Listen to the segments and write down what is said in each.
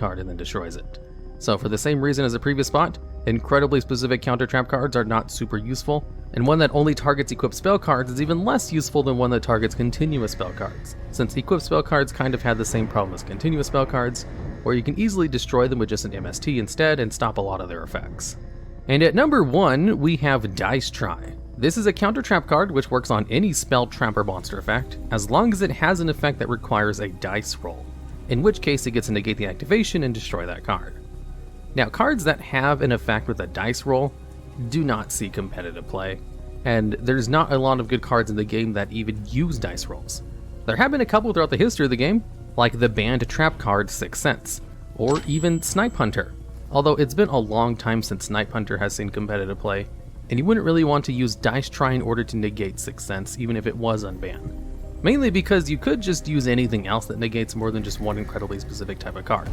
card and then destroys it. So for the same reason as the previous spot, incredibly specific counter trap cards are not super useful, and one that only targets equipped spell cards is even less useful than one that targets continuous spell cards, since equipped spell cards kind of had the same problem as continuous spell cards, where you can easily destroy them with just an MST instead and stop a lot of their effects. And at number 1, we have Dice Try. This is a counter trap card which works on any spell, trap, or monster effect, as long as it has an effect that requires a dice roll, in which case it gets to negate the activation and destroy that card. Now, cards that have an effect with a dice roll do not see competitive play, and there's not a lot of good cards in the game that even use dice rolls. There have been a couple throughout the history of the game, like the banned trap card Sixth Sense, or even Snipe Hunter, although it's been a long time since Snipe Hunter has seen competitive play, and you wouldn't really want to use Dice Try in order to negate Sixth Sense even if it was unbanned. Mainly because you could just use anything else that negates more than just one incredibly specific type of card,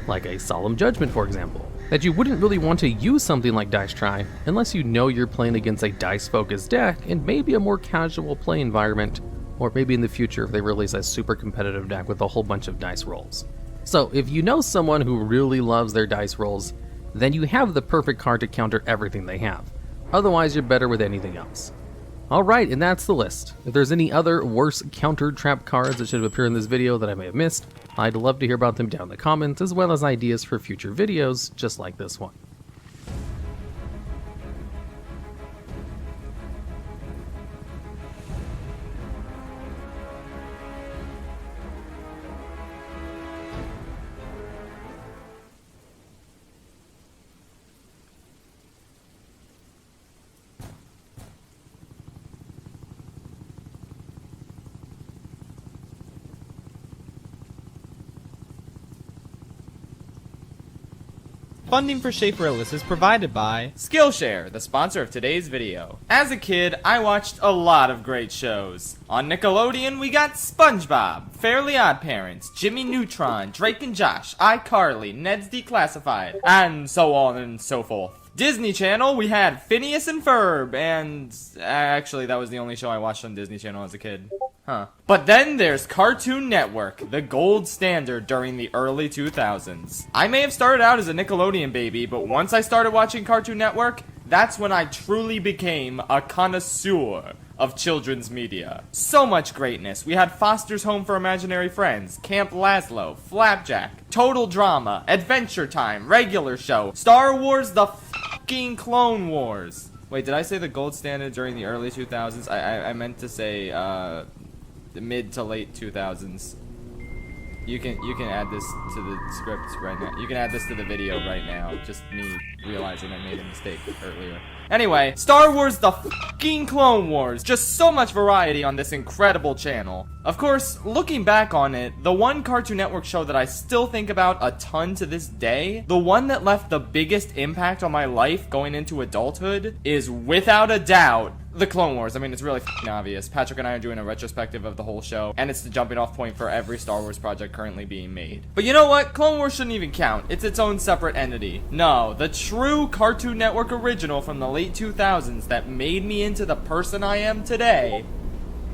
like a Solemn Judgment for example, that you wouldn't really want to use something like Dice Try unless you know you're playing against a dice-focused deck and maybe a more casual play environment, or maybe in the future if they release a super competitive deck with a whole bunch of dice rolls. So if you know someone who really loves their dice rolls, then you have the perfect card to counter everything they have. Otherwise, you're better with anything else. Alright, and that's the list. If there's any other worse counter trap cards that should have appeared in this video that I may have missed, I'd love to hear about them down in the comments, as well as ideas for future videos just like this one. Funding for Shaperillis is provided by Skillshare, the sponsor of today's video. As a kid, I watched a lot of great shows. On Nickelodeon, we got SpongeBob, Fairly Odd Parents, Jimmy Neutron, Drake and Josh, iCarly, Ned's Declassified, and so on and so forth. Disney Channel, we had Phineas and Ferb, and actually that was the only show I watched on Disney Channel as a kid. But then there's Cartoon Network, the gold standard during the early 2000s. I may have started out as a Nickelodeon baby, but once I started watching Cartoon Network, that's when I truly became a connoisseur of children's media. So much greatness. We had Foster's Home for Imaginary Friends, Camp Lazlo, Flapjack, Total Drama, Adventure Time, Regular Show, Star Wars, The fucking Clone Wars. Wait, did I say the gold standard during the early 2000s? I meant to say, the mid to late 2000s. You can add this to the script right now. You can add this to the video right now. Just me realizing I made a mistake earlier. Anyway, Star Wars The fucking Clone Wars. Just so much variety on this incredible channel. Of course, looking back on it, the one Cartoon Network show that I still think about a ton to this day, the one that left the biggest impact on my life going into adulthood, is without a doubt The Clone Wars. I mean, it's really f***ing obvious. Patrick and I are doing a retrospective of the whole show, and it's the jumping off point for every Star Wars project currently being made. But you know what? Clone Wars shouldn't even count. It's its own separate entity. No, the true Cartoon Network original from the late 2000s that made me into the person I am today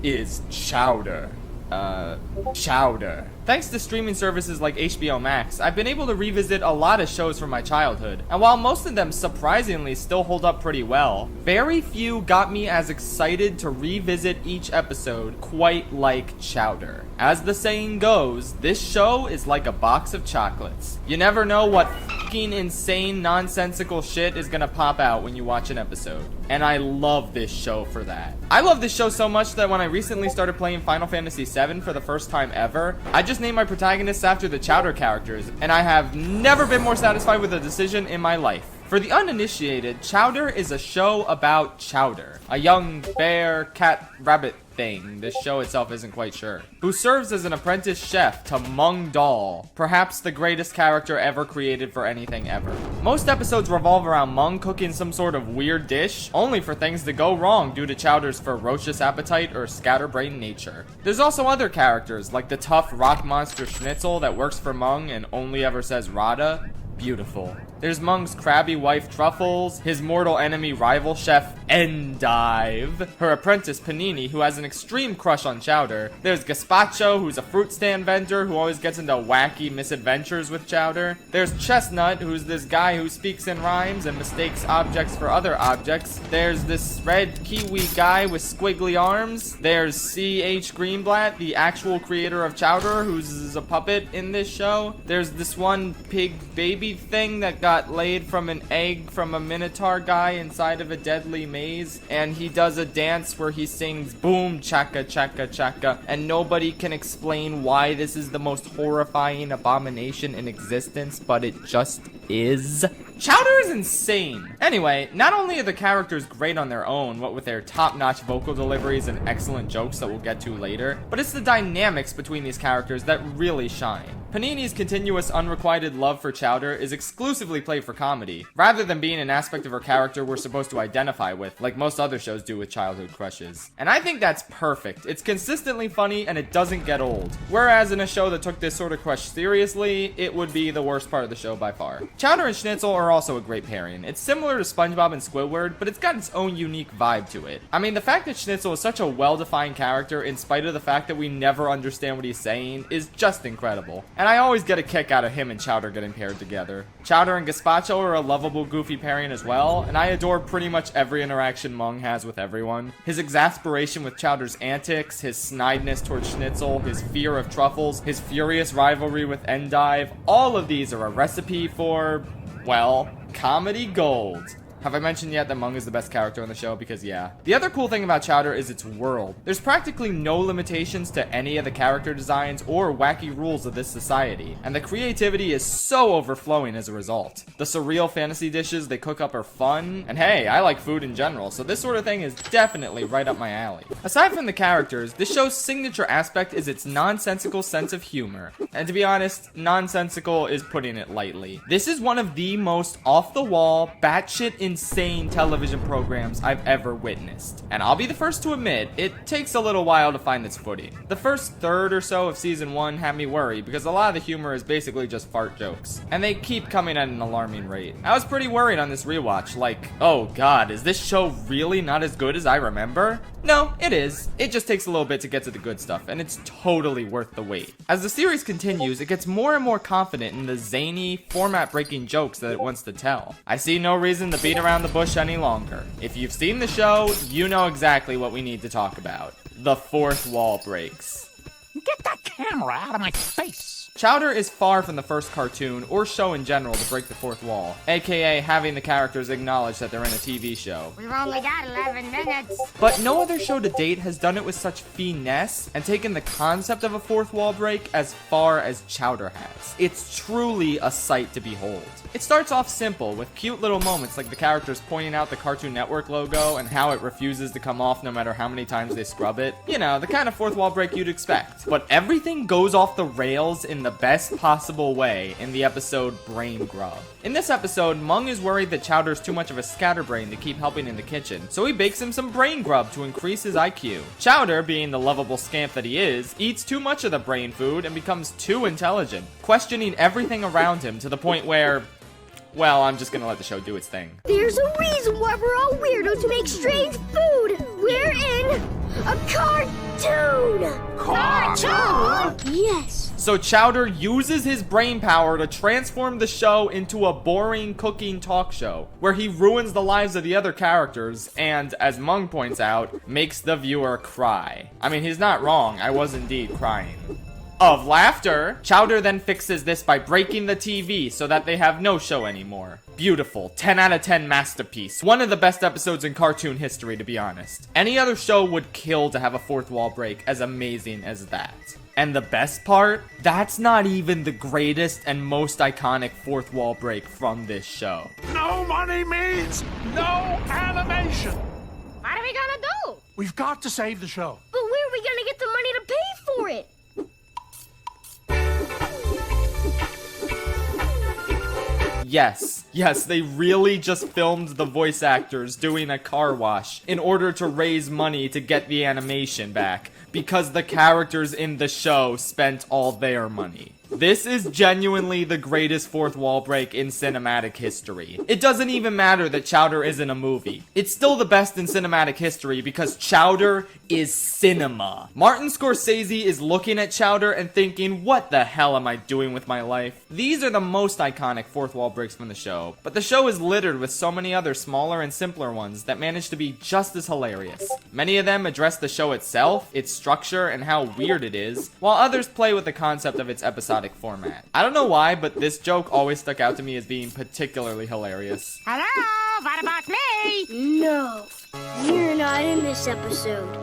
is Chowder. Chowder. Thanks to streaming services like HBO Max, I've been able to revisit a lot of shows from my childhood, and while most of them surprisingly still hold up pretty well, very few got me as excited to revisit each episode quite like Chowder. As the saying goes, this show is like a box of chocolates. You never know what fucking insane nonsensical shit is gonna pop out when you watch an episode, and I love this show for that. I love this show so much that when I recently started playing Final Fantasy VII for the first time ever, I just named my protagonists after the Chowder characters, and I have never been more satisfied with a decision in my life. For the uninitiated, Chowder is a show about Chowder, a young bear, cat, rabbit thing, this show itself isn't quite sure, who serves as an apprentice chef to Mung Daal, perhaps the greatest character ever created for anything ever. Most episodes revolve around Mung cooking some sort of weird dish, only for things to go wrong due to Chowder's ferocious appetite or scatterbrained nature. There's also other characters, like the tough rock monster Schnitzel that works for Mung and only ever says Rada, Beautiful. There's Mung's crabby wife Truffles, his mortal enemy rival chef Endive, her apprentice Panini, who has an extreme crush on Chowder. There's Gazpacho, who's a fruit stand vendor who always gets into wacky misadventures with Chowder. There's Chestnut, who's this guy who speaks in rhymes and mistakes objects for other objects. There's this red kiwi guy with squiggly arms. There's C.H. Greenblatt, the actual creator of Chowder, who's a puppet in this show. There's this one pig baby thing that got laid from an egg from a minotaur guy inside of a deadly maze, and he does a dance where he sings boom chaka chaka chaka, and nobody can explain why this is the most horrifying abomination in existence, but it just is. Chowder is insane. Anyway, not only are the characters great on their own, what with their top-notch vocal deliveries and excellent jokes that we'll get to later, but it's the dynamics between these characters that really shine. Panini's continuous unrequited love for Chowder is exclusively played for comedy, rather than being an aspect of her character we're supposed to identify with, like most other shows do with childhood crushes. And I think that's perfect. It's consistently funny and it doesn't get old. Whereas in a show that took this sort of crush seriously, it would be the worst part of the show by far. Chowder and Schnitzel are also a great pairing. It's similar to SpongeBob and Squidward, but it's got its own unique vibe to it. I mean, the fact that Schnitzel is such a well-defined character in spite of the fact that we never understand what he's saying is just incredible. And I always get a kick out of him and Chowder getting paired together. Chowder and Gazpacho are a lovable, goofy pairing as well, and I adore pretty much every interaction Mung has with everyone. His exasperation with Chowder's antics, his snideness towards Schnitzel, his fear of Truffles, his furious rivalry with Endive, all of these are a recipe for, well, comedy gold. Have I mentioned yet that Mung is the best character on the show? Because yeah. The other cool thing about Chowder is its world. There's practically no limitations to any of the character designs or wacky rules of this society, and the creativity is so overflowing as a result. The surreal fantasy dishes they cook up are fun, and hey, I like food in general, so this sort of thing is definitely right up my alley. Aside from the characters, this show's signature aspect is its nonsensical sense of humor. And to be honest, nonsensical is putting it lightly. This is one of the most off-the-wall, batshit insane television programs I've ever witnessed. And I'll be the first to admit, it takes a little while to find its footing. The first third or so of season 1 had me worried because a lot of the humor is basically just fart jokes, and they keep coming at an alarming rate. I was pretty worried on this rewatch, like, oh god, is this show really not as good as I remember? No, it is. It just takes a little bit to get to the good stuff, and it's totally worth the wait. As the series continues, it gets more and more confident in the zany, format-breaking jokes that it wants to tell. I see no reason to beat around the bush any longer. If you've seen the show, you know exactly what we need to talk about. The fourth wall breaks. Get that camera out of my face! Chowder is far from the first cartoon, or show in general, to break the fourth wall, aka having the characters acknowledge that they're in a TV show. We've only got 11 minutes. But no other show to date has done it with such finesse and taken the concept of a fourth wall break as far as Chowder has. It's truly a sight to behold. It starts off simple, with cute little moments like the characters pointing out the Cartoon Network logo and how it refuses to come off no matter how many times they scrub it. You know, the kind of fourth wall break you'd expect. But everything goes off the rails in the best possible way in the episode Brain Grub. In this episode, Mung is worried that Chowder's too much of a scatterbrain to keep helping in the kitchen, so he bakes him some brain grub to increase his IQ. Chowder, being the lovable scamp that he is, eats too much of the brain food and becomes too intelligent, questioning everything around him to the point where, well, I'm just gonna let the show do its thing. There's a reason why we're all weirdos who make strange food. We're in a cartoon. Cartoon? Yes. So Chowder uses his brain power to transform the show into a boring cooking talk show, where he ruins the lives of the other characters and, as Mung points out, makes the viewer cry. I mean, he's not wrong, I was indeed crying. Of laughter. Chowder then fixes this by breaking the TV so that they have no show anymore. Beautiful, 10 out of 10 masterpiece. One of the best episodes in cartoon history, to be honest. Any other show would kill to have a fourth wall break as amazing as that. And the best part? That's not even the greatest and most iconic fourth wall break from this show. No money means no animation! What are we gonna do? We've got to save the show. But where are we gonna get the money to pay for it? Yes, they really just filmed the voice actors doing a car wash in order to raise money to get the animation back, because the characters in the show spent all their money. This is genuinely the greatest fourth wall break in cinematic history. It doesn't even matter that Chowder isn't a movie. It's still the best in cinematic history because Chowder is cinema. Martin Scorsese is looking at Chowder and thinking, what the hell am I doing with my life? These are the most iconic fourth wall breaks from the show, but the show is littered with so many other smaller and simpler ones that manage to be just as hilarious. Many of them address the show itself, its structure, and how weird it is, while others play with the concept of its episodic format. I don't know why, but this joke always stuck out to me as being particularly hilarious. Hello, what about me? No, you're not in this episode.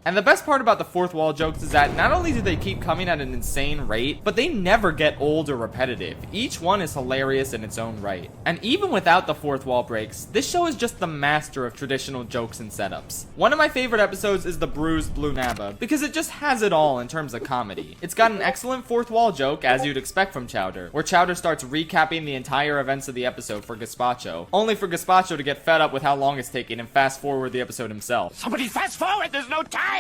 And the best part about the fourth wall jokes is that not only do they keep coming at an insane rate, but they never get old or repetitive. Each one is hilarious in its own right. And even without the fourth wall breaks, this show is just the master of traditional jokes and setups. One of my favorite episodes is the Bruised Blue Naba, because it just has it all in terms of comedy. It's got an excellent fourth wall joke, as you'd expect from Chowder, where Chowder starts recapping the entire events of the episode for Gazpacho, only for Gazpacho to get fed up with how long it's taking and fast forward the episode himself. Somebody fast forward, there's no time!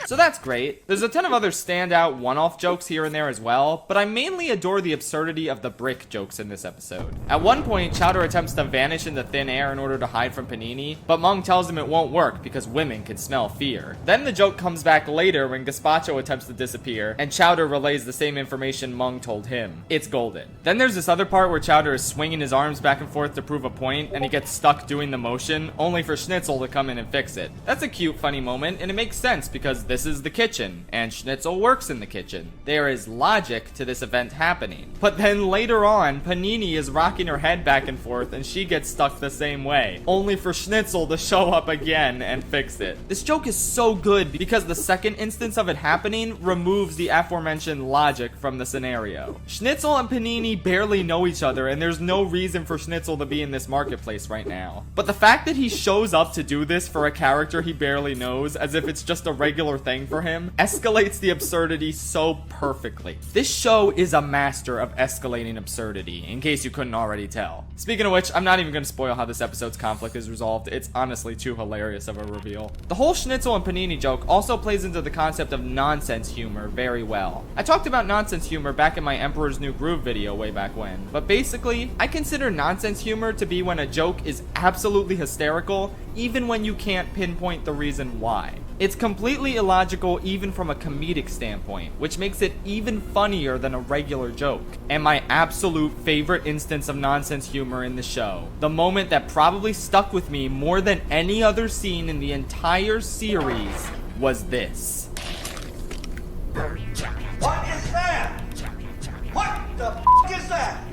So that's great. There's a ton of other standout one-off jokes here and there as well, but I mainly adore the absurdity of the brick jokes in this episode. At one point, Chowder attempts to vanish into thin air in order to hide from Panini, but Mung tells him it won't work because women can smell fear. Then the joke comes back later when Gazpacho attempts to disappear, and Chowder relays the same information Mung told him. It's golden. Then there's this other part where Chowder is swinging his arms back and forth to prove a point, and he gets stuck doing the motion, only for Schnitzel to come in and fix it. That's a cute, funny moment, and it makes sense because this is the kitchen, and Schnitzel works in the kitchen. There is logic to this event happening. But then later on, Panini is rocking her head back and forth, and she gets stuck the same way, only for Schnitzel to show up again and fix it. This joke is so good because the second instance of it happening removes the aforementioned logic from the scenario. Schnitzel and Panini barely know each other, and there's no reason for Schnitzel to be in this marketplace right now. But the fact that he shows up to do this for a character he barely knows, as if it's just a regular thing for him, escalates the absurdity so perfectly. This show is a master of escalating absurdity, in case you couldn't already tell. Speaking of which, I'm not even going to spoil how this episode's conflict is resolved. It's honestly too hilarious of a reveal. The whole Schnitzel and Panini joke also plays into the concept of nonsense humor very well. I talked about nonsense humor back in my Emperor's New Groove video way back when, but basically, I consider nonsense humor to be when a joke is absolutely hysterical, even when you can't pinpoint the reason why. It's completely illogical even from a comedic standpoint, which makes it even funnier than a regular joke. And my absolute favorite instance of nonsense humor in the show, the moment that probably stuck with me more than any other scene in the entire series, was this. What is that? What the f*** is that?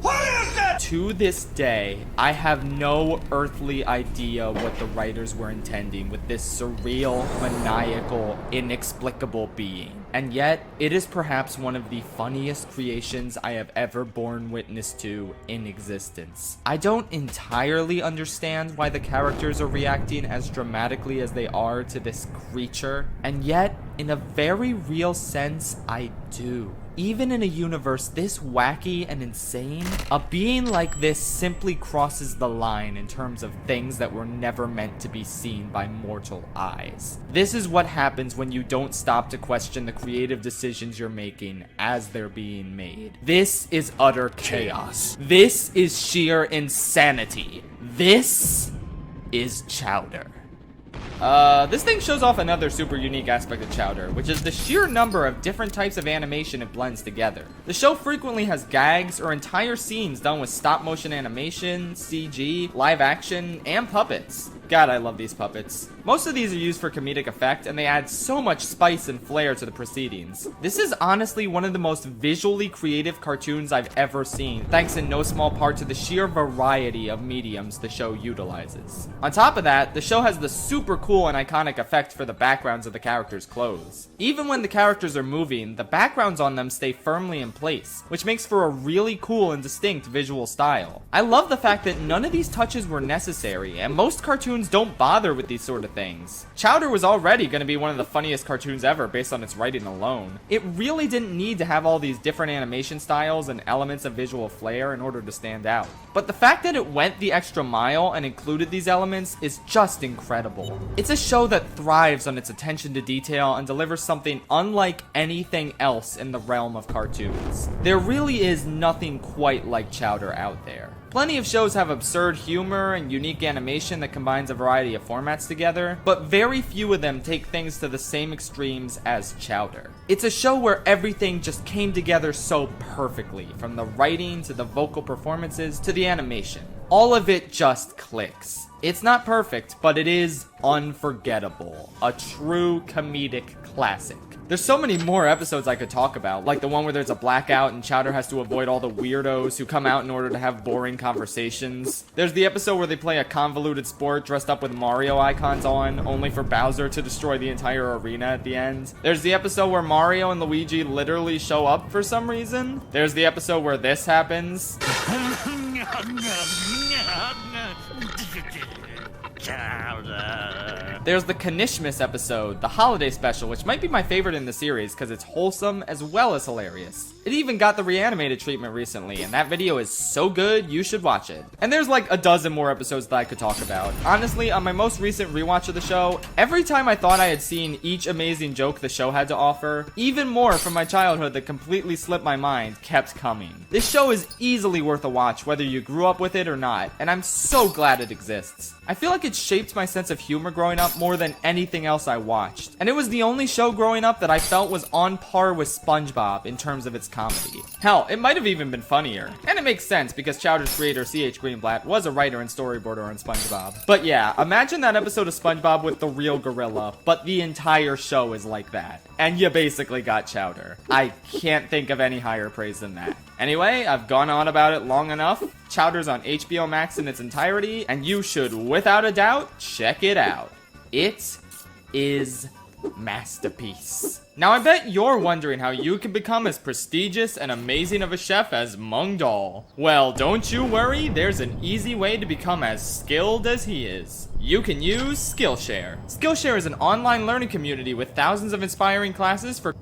What is that? To this day, I have no earthly idea what the writers were intending with this surreal, maniacal, inexplicable being. And yet, it is perhaps one of the funniest creations I have ever borne witness to in existence. I don't entirely understand why the characters are reacting as dramatically as they are to this creature, and yet, in a very real sense, I do. Even in a universe this wacky and insane, a being like this simply crosses the line in terms of things that were never meant to be seen by mortal eyes. This is what happens when you don't stop to question the creative decisions you're making as they're being made. This is utter chaos. This is sheer insanity. This is Chowder. This thing shows off another super unique aspect of Chowder, which is the sheer number of different types of animation it blends together. The show frequently has gags or entire scenes done with stop motion animation, CG, live action, and puppets. God, I love these puppets. Most of these are used for comedic effect, and they add so much spice and flair to the proceedings. This is honestly one of the most visually creative cartoons I've ever seen, thanks in no small part to the sheer variety of mediums the show utilizes. On top of that, the show has the super cool and iconic effect for the backgrounds of the characters' clothes. Even when the characters are moving, the backgrounds on them stay firmly in place, which makes for a really cool and distinct visual style. I love the fact that none of these touches were necessary, and most cartoons cartoons don't bother with these sort of things. Chowder was already going to be one of the funniest cartoons ever based on its writing alone. It really didn't need to have all these different animation styles and elements of visual flair in order to stand out. But the fact that it went the extra mile and included these elements is just incredible. It's a show that thrives on its attention to detail and delivers something unlike anything else in the realm of cartoons. There really is nothing quite like Chowder out there. Plenty of shows have absurd humor and unique animation that combines a variety of formats together, but very few of them take things to the same extremes as Chowder. It's a show where everything just came together so perfectly, from the writing to the vocal performances to the animation. All of it just clicks. It's not perfect, but it is unforgettable. A true comedic classic. There's so many more episodes I could talk about, like the one where there's a blackout and Chowder has to avoid all the weirdos who come out in order to have boring conversations. There's the episode where they play a convoluted sport dressed up with Mario icons on, only for Bowser to destroy the entire arena at the end. There's the episode where Mario and Luigi literally show up for some reason. There's the episode where this happens. There's the Kanishmas episode, the holiday special, which might be my favorite in the series because it's wholesome as well as hilarious. It even got the reanimated treatment recently, and that video is so good, you should watch it. And there's like a dozen more episodes that I could talk about. Honestly, on my most recent rewatch of the show, every time I thought I had seen each amazing joke the show had to offer, even more from my childhood that completely slipped my mind kept coming. This show is easily worth a watch whether you grew up with it or not, and I'm so glad it exists. I feel like it shaped my sense of humor growing up more than anything else I watched. And it was the only show growing up that I felt was on par with SpongeBob in terms of its comedy. Hell, it might have even been funnier. And it makes sense because Chowder's creator C.H. Greenblatt was a writer and storyboarder on SpongeBob. But yeah, imagine that episode of SpongeBob with the real gorilla, but the entire show is like that. And you basically got Chowder. I can't think of any higher praise than that. Anyway, I've gone on about it long enough. Chowder's on HBO Max in its entirety, and you should, without a doubt, check it out. It is masterpiece. Now, I bet you're wondering how you can become as prestigious and amazing of a chef as Mung Daal. Well, don't you worry, there's an easy way to become as skilled as he is. You can use Skillshare. Skillshare is an online learning community with thousands of inspiring classes for